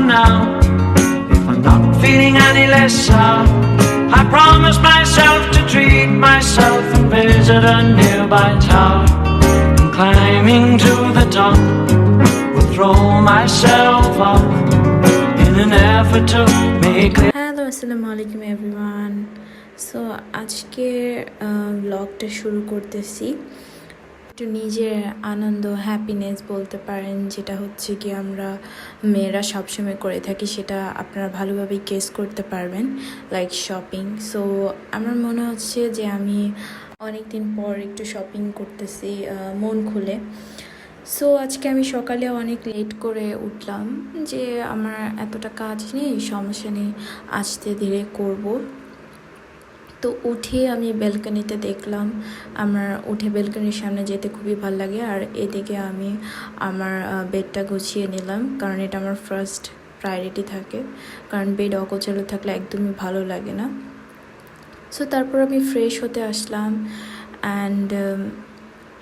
now. If I'm not feeling any less sour, I promise myself to treat myself and visit a nearby tower. And climbing to the top, will throw myself up in an effort to make clear. Hello, আসসালামু আলাইকুম everyone. So আজকে ব্লগটা শুরু করতেছি একটু নিজের আনন্দ, happiness বলতে পারেন, যেটা হচ্ছে কি আমরা মেয়েরা সবসময় করে থাকি, সেটা আপনারা ভালোভাবেই গেস করতে পারবেন, লাইক শপিং। সো আমার মনে হচ্ছে যে আমি অনেক দিন পর একটু শপিং করতেছি মন খুলে। সো আজকে আমি সকালে অনেক লেট করে উঠলাম, যে আমার এতটা কাজ নেই, সমস্যা নেই, আস্তে ধীরে করব। তো উঠে আমি ব্যালকনিতে দেখলাম, আমার উঠে ব্যালকনির সামনে যেতে খুবই ভালো লাগে। আর এদিকে আমি আমার বেডটা গুছিয়ে নিলাম, কারণ এটা আমার ফার্স্ট প্রায়োরিটি থাকে, কারণ বেড অগোছালো থাকলে একদমই ভালো লাগে না। সো তারপর আমি ফ্রেশ হতে আসলাম, অ্যান্ড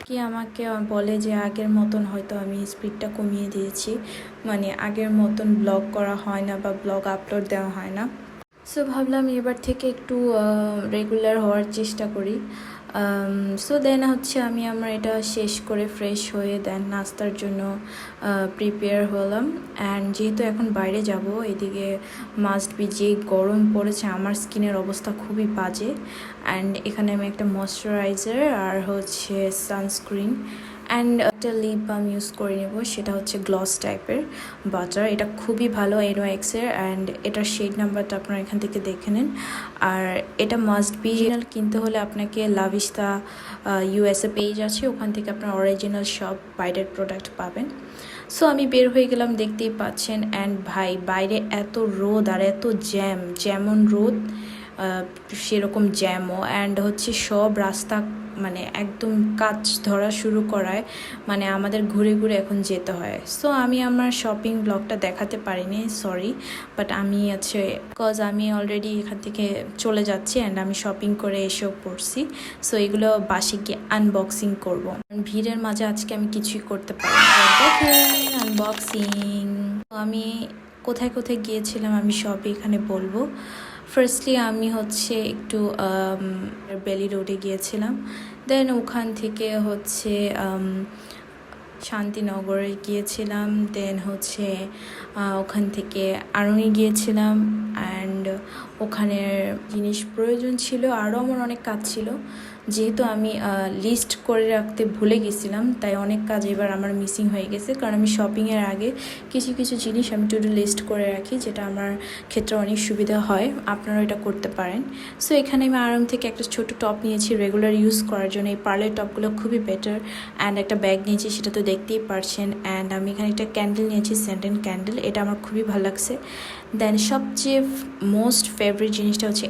কি আমাকে বলে যে আগের মতন হয়তো আমি স্পিডটা কমিয়ে দিয়েছি, মানে আগের মতন ব্লগ করা হয় না বা ব্লগ আপলোড দেওয়া হয় না। সো ভাবলাম এবার থেকে একটু রেগুলার হওয়ার চেষ্টা করি। সো দেন হচ্ছে আমি আমার এটা শেষ করে ফ্রেশ হয়ে দেন নাস্তার জন্য প্রিপেয়ার হলাম। অ্যান্ড যেহেতু এখন বাইরে যাব, এদিকে মাস্ট বি, যে গরম পড়েছে, আমার স্কিনের অবস্থা খুবই বাজে। অ্যান্ড এখানে আমি একটা ময়শ্চারাইজার আর হচ্ছে সানস্ক্রিন অ্যান্ড একটা লিপ বাম ইউজ করে নেব, সেটা হচ্ছে গ্লস টাইপের বাটার। এটা খুবই ভালো NYX-এর, অ্যান্ড এটার শেড নাম্বারটা আপনারা এখান থেকে দেখে নেন। আর এটা মাস্ট বি, অরিজিনাল কিনতে হলে আপনাকে লাভিস্তা USA পেজ আছে, ওখান থেকে আপনার অরিজিনাল সব বাইরের প্রোডাক্ট পাবেন। সো আমি বের হয়ে গেলাম, দেখতেই পাচ্ছেন। অ্যান্ড ভাই, বাইরে এত রোদ আর এত জ্যাম, যেমন রোদ সেরকম জ্যামও। অ্যান্ড হচ্ছে সব রাস্তা মানে একদম কাজ ধরা শুরু করায়, মানে আমাদের ঘুরে ঘুরে এখন যেতে হয়। সো আমি আমার শপিং ব্লগটা দেখাতে পারিনি, সরি, বাট আমি আছে বিকজ আমি অলরেডি এখান থেকে চলে যাচ্ছি, অ্যান্ড আমি শপিং করে এসেও পড়ছি। সো এগুলো বাসে গিয়ে আনবক্সিং করবো, ভিড়ের মাঝে আজকে আমি কিছুই করতে পারি না। দেখেন আনবক্সিং। আমি কোথায় কোথায় গিয়েছিলাম আমি সবই এখানে বলবো। ফার্স্টলি আমি হচ্ছে একটু বেলি রোডে গিয়েছিলাম, দেন ওখান থেকে হচ্ছে শান্তিনগরে গিয়েছিলাম, দেন হচ্ছে ওখান থেকে আরঙে গিয়েছিলাম। অ্যান্ড ওখানের জিনিস প্রয়োজন ছিল, আরও আমার অনেক কাজ ছিল, যেহেতু আমি লিস্ট করে রাখতে ভুলে গেছিলাম, তাই অনেক কাজ এবার আমার মিসিং হয়ে গেছে। কারণ আমি শপিংয়ের আগে কিছু কিছু জিনিস আমি টু ডু লিস্ট করে রাখি, যেটা আমার ক্ষেত্রে অনেক সুবিধা হয়, আপনারাও এটা করতে পারেন। সো এখানে আমি আরাম থেকে একটা ছোটো টপ নিয়েছি রেগুলার ইউজ করার জন্য। এই পার্লের টপগুলো খুবই বেটার। অ্যান্ড একটা ব্যাগ নিয়েছি, সেটা তো দেখতেই পারছেন। অ্যান্ড আমি এখানে একটা ক্যান্ডেল নিয়েছি, সেন্টেন ক্যান্ডেল, এটা আমার খুবই ভালো লাগছে। দেন সবচেয়ে মোস্ট ফেভারিট জিনিসটা হচ্ছে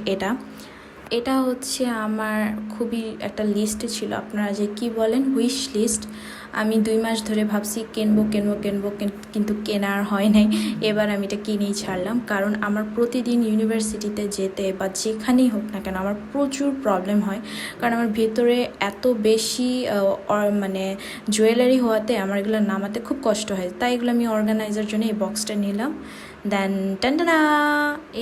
এটা হচ্ছে আমার খুবই একটা লিস্টে ছিল, আপনারা যে কি বলেন, উইশ লিস্ট। আমি 2 মাস ধরে ভাবছি কিনবো, কিন্তু কেনার হয় নাই। এবার আমি এটা কিনেই ছাড়লাম, কারণ আমার প্রতিদিন ইউনিভার্সিটিতে যেতে বা যেখানেই হোক না কেন আমার প্রচুর প্রবলেম হয়, কারণ আমার ভেতরে এত বেশি মানে জুয়েলারি হওয়াতে আমার এগুলো নামাতে খুব কষ্ট হয়। তাই এগুলো আমি অর্গানাইজার জন্য এই বক্সটা নিলাম। দেন টানটানা,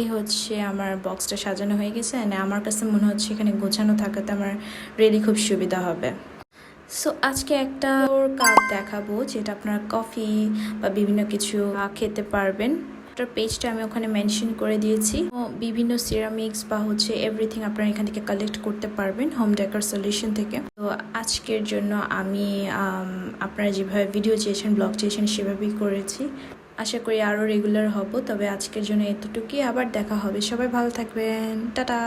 এই হচ্ছে আমার বক্সটা সাজানো হয়ে গেছে। অ্যান্ড আমার কাছে মনে হচ্ছে এখানে গোছানো থাকাতে আমার রিয়েলি খুব সুবিধা হবে। সো আজকে একটা কাপ দেখাবো, যেটা আপনারা কফি বা বিভিন্ন কিছু খেতে পারবেন। এটার পেজটা আমি ওখানে মেনশন করে দিয়েছি। বিভিন্ন সিরামিক্স বা হচ্ছে এভরিথিং আপনারা এখান থেকে কালেক্ট করতে পারবেন হোম ডেকোর সলিউশন থেকে। তো আজকের জন্য আমি আপনারা যেভাবে ভিডিও চেয়েছেন, ব্লগ চেয়েছেন, সেভাবেই করেছি। আশা করি আরও রেগুলার হব, তবে আজকের জন্য এতটুকুই। আবার দেখা হবে, সবাই ভালো থাকবেন, টাটা।